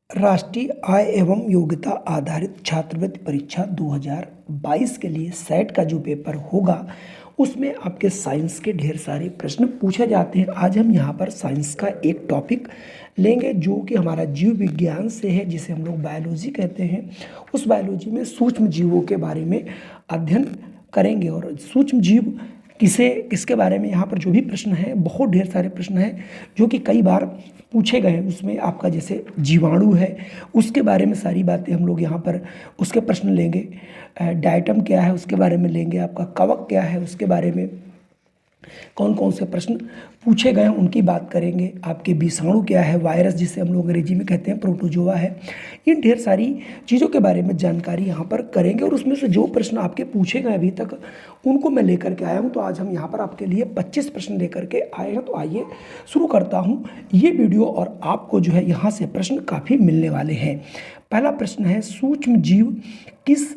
राष्ट्रीय आय एवं योग्यता आधारित छात्रवृत्ति परीक्षा 2022 के लिए सेट का जो पेपर होगा उसमें आपके साइंस के ढेर सारे प्रश्न पूछे जाते हैं। आज हम यहाँ पर साइंस का एक टॉपिक लेंगे जो कि हमारा जीव विज्ञान से है, जिसे हम लोग बायोलॉजी कहते हैं। उस बायोलॉजी में सूक्ष्म जीवों के बारे में अध्ययन करेंगे और सूक्ष्म जीव किसके बारे में यहाँ पर जो भी प्रश्न है, बहुत ढेर सारे प्रश्न हैं जो कि कई बार पूछे गए हैं। उसमें आपका जैसे जीवाणु है उसके बारे में सारी बातें हम लोग यहाँ पर उसके प्रश्न लेंगे। डायटम क्या है उसके बारे में लेंगे। आपका कवक क्या है उसके बारे में कौन कौन से प्रश्न पूछे गए हैं उनकी बात करेंगे। आपके विषाणु क्या है, वायरस जिसे हम लोग अंग्रेजी में कहते हैं प्रोटोजोआ है। इन ढेर सारी चीज़ों के बारे में जानकारी यहाँ पर करेंगे और उसमें से जो प्रश्न आपके पूछे गए अभी तक उनको मैं लेकर के आया हूँ। तो आज हम यहाँ पर आपके लिए 25 प्रश्न लेकर के आए हैं। तो आइए शुरू करता हूँ ये वीडियो और आपको जो है यहाँ से प्रश्न काफ़ी मिलने वाले हैं। पहला प्रश्न है, सूक्ष्म जीव किस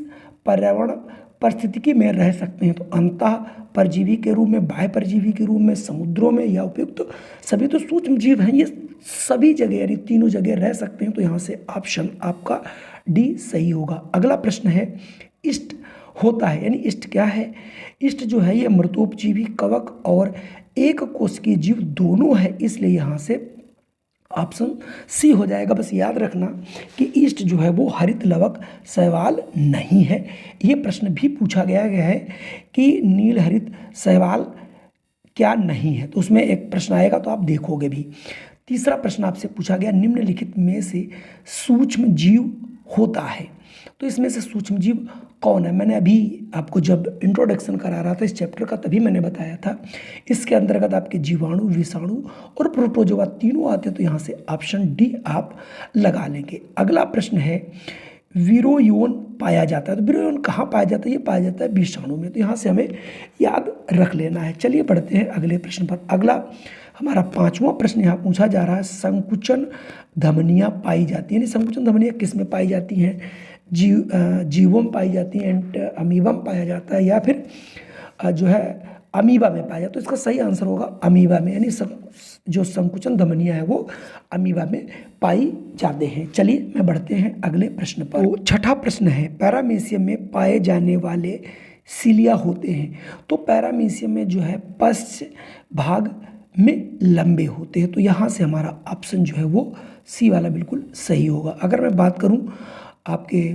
पर्यावरण परिस्थिति में रह सकते हैं? तो अंतः परजीवी के रूप में, बाह्य परजीवी के रूप में, समुद्रों में या उपयुक्त सभी तो सूक्ष्म जीव हैं। ये सभी जगह यानी तीनों जगह रह सकते हैं। तो यहाँ से ऑप्शन आपका डी सही होगा। अगला प्रश्न है, इष्ट होता है यानी इष्ट क्या है? इष्ट जो है ये मृतोपजीवी, कवक और एक कोशिकीय जीव दोनों है, इसलिए यहाँ से ऑप्शन सी हो जाएगा। बस याद रखना कि ईस्ट जो है वो हरित लवक शैवाल नहीं है। ये प्रश्न भी पूछा गया है कि नील हरित शैवाल क्या नहीं है, तो उसमें एक प्रश्न आएगा तो आप देखोगे भी। तीसरा प्रश्न आपसे पूछा गया, निम्नलिखित में से सूक्ष्म जीव होता है, तो इसमें से सूक्ष्म जीव कौन है? मैंने अभी आपको जब इंट्रोडक्शन करा रहा था इस चैप्टर का तभी मैंने बताया था। इसके अंतर्गत आपके जीवाणु, विषाणु और प्रोटोजोआ तीनों आते हैं। तो यहाँ से ऑप्शन डी आप लगा लेंगे। अगला प्रश्न है, विरोयोन पाया जाता है, तो विरोयोन कहाँ पाया जाता है? ये पाया जाता है विषाणु में। तो यहाँ से हमें याद रख लेना है। चलिए बढ़ते हैं अगले प्रश्न पर। अगला हमारा 5वां प्रश्न यहाँ पूछा जा रहा है, संकुचन धमनियाँ पाई जाती है, यानी संकुचन धमनियाँ किस में पाई जाती हैं? जीवों में पाई जाती हैं, अमीबा में पाया जाता है, या फिर जो है अमीबा में पाया जाता है। तो इसका सही आंसर होगा अमीबा में, यानी जो संकुचन धमनियाँ है वो अमीबा में पाई जाते हैं। चलिए मैं बढ़ते हैं अगले प्रश्न पर। तो छठा प्रश्न है, पैरामीशियम में पाए जाने वाले सिलिया होते हैं, तो पैरामीशियम में जो है पश्च भाग में लंबे होते हैं। तो यहाँ से हमारा ऑप्शन जो है वो सी वाला बिल्कुल सही होगा। अगर मैं बात करूँ आपके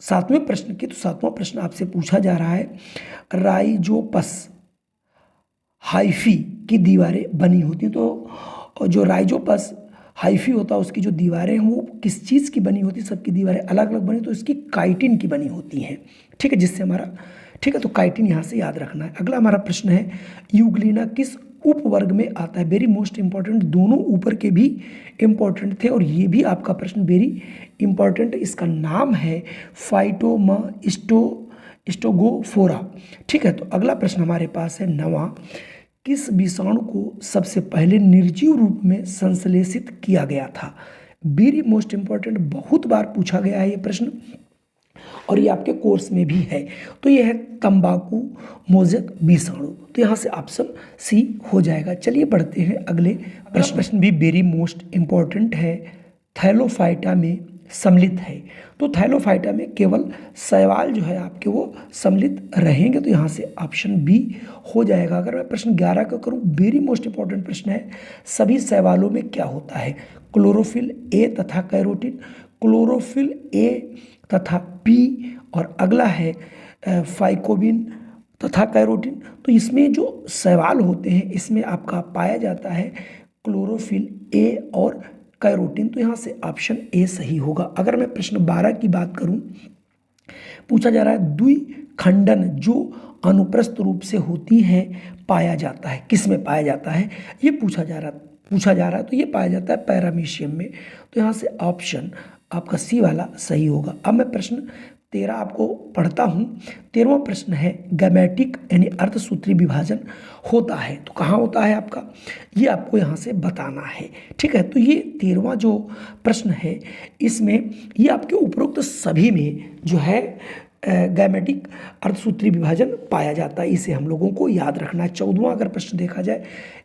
7वें प्रश्न की, तो 7वां प्रश्न आपसे पूछा जा रहा है, राइजोपस हाइफी की दीवारें बनी होती हैं। तो जो राइजोपस हाइफी होता है उसकी जो दीवारें हैं वो किस चीज़ की बनी होती है? सबकी दीवारें अलग अलग बनी, तो इसकी काइटिन की बनी होती हैं। ठीक है, जिससे हमारा ठीक है, तो काइटिन यहाँ से याद रखना है। अगला हमारा प्रश्न है, यूग्लिना किस उपवर्ग में आता है? वेरी मोस्ट इंपॉर्टेंट, दोनों ऊपर के भी इंपॉर्टेंट थे और ये भी आपका प्रश्न वेरी इंपॉर्टेंट। इसका नाम है फाइटोमास्टोगोफोरा। ठीक है, तो अगला प्रश्न हमारे पास है 9वां, किस विषाणु को सबसे पहले निर्जीव रूप में संश्लेषित किया गया था? वेरी मोस्ट इंपॉर्टेंट, बहुत बार पूछा गया है ये प्रश्न और ये आपके कोर्स में भी है। तो ये है तंबाकू मोजक विषाणु। तो यहाँ से ऑप्शन सी हो जाएगा। चलिए बढ़ते हैं अगले प्रश्न भी वेरी मोस्ट इंपॉर्टेंट है, थैलोफाइटा में सम्मिलित है। तो थैलोफाइटा में केवल शैवाल जो है आपके वो सम्मिलित रहेंगे। तो यहाँ से ऑप्शन बी हो जाएगा। अगर मैं प्रश्न 11 का करूँ, वेरी मोस्ट इंपॉर्टेंट प्रश्न है, सभी शैवालों में क्या होता है? क्लोरोफिल ए तथा कैरोटीन, क्लोरोफिल ए तथा पी, और अगला है फाइकोबिन तथा कैरोटीन। तो इसमें जो शैवाल होते हैं इसमें आपका पाया जाता है क्लोरोफिल ए और कैरोटीन। तो यहाँ से ऑप्शन ए सही होगा। अगर मैं प्रश्न 12 की बात करूं, पूछा जा रहा है, द्विखंडन जो अनुप्रस्थ रूप से होती है पाया जाता है, किस में पाया जाता है? ये पूछा जा रहा है। तो ये पाया जाता है पैरामीशियम में। तो यहाँ से ऑप्शन आपका सी वाला सही होगा। अब मैं प्रश्न 13 आपको पढ़ता हूँ। 13वां प्रश्न है, गैमेटिक यानी अर्धसूत्री विभाजन होता है, तो कहाँ होता है आपका? ये आपको यहाँ से बताना है। ठीक है, तो ये 13वां जो प्रश्न है इसमें ये आपके उपरोक्त सभी में जो है गैमेटिक अर्धसूत्री विभाजन पाया जाता है, इसे हम लोगों को याद रखना है। 14वां अगर प्रश्न देखा जाए,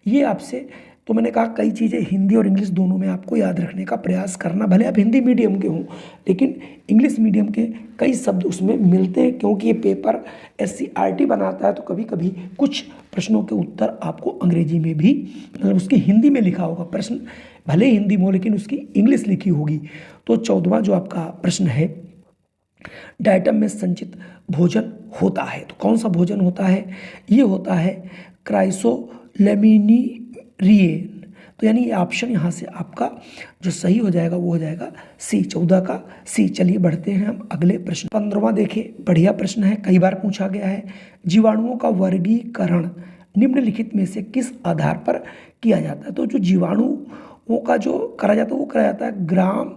ये आपसे तो मैंने कहा कई चीज़ें हिंदी और इंग्लिश दोनों में आपको याद रखने का प्रयास करना, भले आप हिंदी मीडियम के हों लेकिन इंग्लिश मीडियम के कई शब्द उसमें मिलते हैं, क्योंकि ये पेपर SCRT बनाता है। तो कभी कभी कुछ प्रश्नों के उत्तर आपको अंग्रेजी में भी, मतलब उसकी हिंदी में लिखा होगा प्रश्न, भले हिंदी में हो लेकिन उसकी इंग्लिश लिखी होगी। तो 14वां जो आपका प्रश्न है, डाइटम में संचित भोजन होता है, तो कौन सा भोजन होता है? ये होता है क्राइसोलेमिनिरियन। तो यानी ये ऑप्शन यहाँ से आपका जो सही हो जाएगा वो हो जाएगा सी, 14 का सी। चलिए बढ़ते हैं हम अगले प्रश्न। 15वां देखिए, बढ़िया प्रश्न है, कई बार पूछा गया है। जीवाणुओं का वर्गीकरण निम्नलिखित में से किस आधार पर किया जाता है? तो जो जीवाणुओं का जो करा जाता है वो करा जाता है ग्राम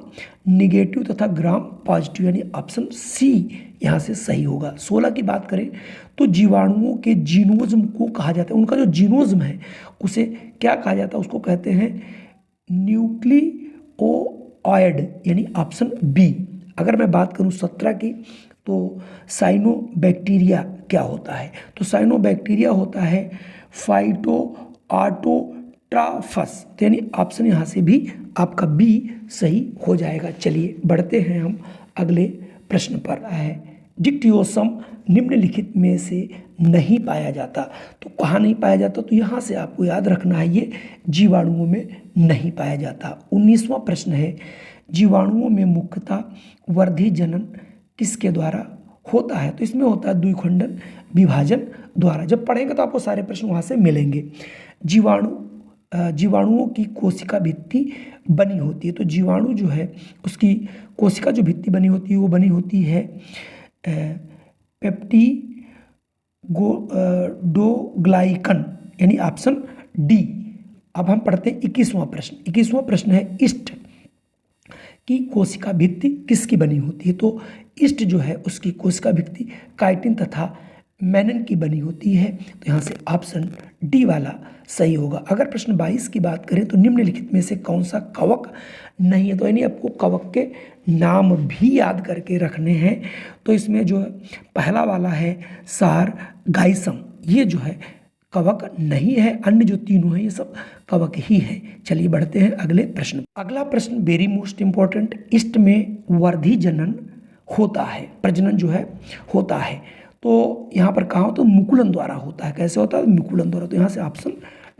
निगेटिव तथा ग्राम पॉजिटिव, यानी ऑप्शन सी यहाँ से सही होगा। 16 की बात करें तो जीवाणुओं के जीनोज्म को कहा जाता है, उनका जो जीनोज्म है उसे क्या कहा जाता है? उसको कहते हैं न्यूक्लियोइड, यानी ऑप्शन बी। अगर मैं बात करूं 17 की, तो साइनोबैक्टीरिया क्या होता है? तो साइनोबैक्टीरिया होता है फाइटोऑटोट्रॉफस, तो यानी ऑप्शन यहाँ से भी आपका बी सही हो जाएगा। चलिए बढ़ते हैं हम अगले प्रश्न पर। है डिक्टियोसम निम्नलिखित में से नहीं पाया जाता, तो कहाँ नहीं पाया जाता? तो यहाँ से आपको याद रखना है ये जीवाणुओं में नहीं पाया जाता। 19वां प्रश्न है, जीवाणुओं में मुख्यतः वर्धी जनन किसके द्वारा होता है? तो इसमें होता है द्विखंडन विभाजन द्वारा। जब पढ़ेंगे तो आपको सारे प्रश्न वहाँ से मिलेंगे। जीवाणुओं की कोशिका भित्ति बनी होती है, तो जीवाणु जो है उसकी कोशिका जो भित्ति बनी होती है वो बनी होती है पेप्टिडोग्लाइकन, यानी ऑप्शन डी। अब हम पढ़ते हैं 21वां प्रश्न। 21वां प्रश्न है, ईस्ट की कोशिका भित्ति किसकी बनी होती है? तो ईस्ट जो है उसकी कोशिका भित्ति काइटिन तथा मेनन की बनी होती है, तो यहाँ से ऑप्शन डी वाला सही होगा। अगर प्रश्न 22 की बात करें तो निम्नलिखित में से कौन सा कवक नहीं है? तो यानी आपको कवक के नाम भी याद करके रखने हैं। तो इसमें जो पहला वाला है सारगाइसम, ये जो है कवक नहीं है, अन्य जो तीनों हैं ये सब कवक ही है। चलिए बढ़ते हैं अगले प्रश्न। अगला प्रश्न वेरी मोस्ट इंपॉर्टेंट, ईस्ट में वर्धी जनन होता है, प्रजनन जो है होता है, तो यहाँ पर कहा तो मुकुलन द्वारा होता है। कैसे होता है? मुकुलन द्वारा। तो यहाँ से ऑप्शन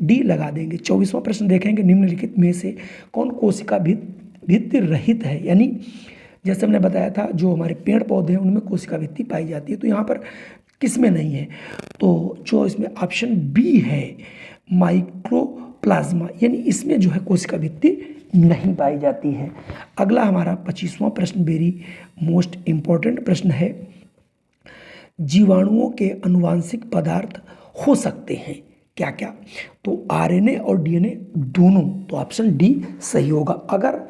डी लगा देंगे। 24वां प्रश्न देखेंगे, निम्नलिखित में से कौन कोशिका भित्ति रहित है? यानी जैसे हमने बताया था जो हमारे पेड़ पौधे हैं उनमें कोशिका भित्ति पाई जाती है, तो यहाँ पर किस में नहीं है? तो जो इसमें ऑप्शन बी है माइक्रोप्लाज्मा, यानी इसमें जो है कोशिका भित्ति नहीं पाई जाती है। अगला हमारा 25वां प्रश्न वेरी मोस्ट इंपॉर्टेंट प्रश्न है, जीवाणुओं के अनुवांशिक पदार्थ हो सकते हैं क्या क्या? तो RNA और DNA दोनों, तो ऑप्शन डी सही होगा। अगर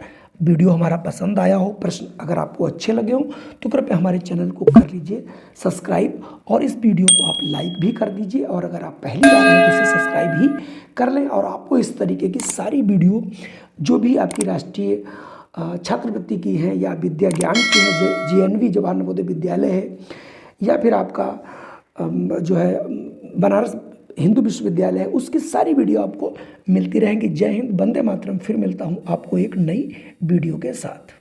वीडियो हमारा पसंद आया हो, प्रश्न अगर आपको अच्छे लगे हो तो कृपया हमारे चैनल को कर लीजिए सब्सक्राइब, और इस वीडियो को आप लाइक भी कर दीजिए, और अगर आप पहली बार हैं तो इसे सब्सक्राइब भी कर लें। और आपको इस तरीके की सारी वीडियो जो भी आपकी राष्ट्रीय छात्रवृत्ति की है या विद्या ज्ञान की है, JNV जवाहर नवोदय विद्यालय है, या फिर आपका जो है बनारस हिंदू विश्वविद्यालय है, उसकी सारी वीडियो आपको मिलती रहेंगी। जय हिंद, वंदे मातरम। फिर मिलता हूँ आपको एक नई वीडियो के साथ।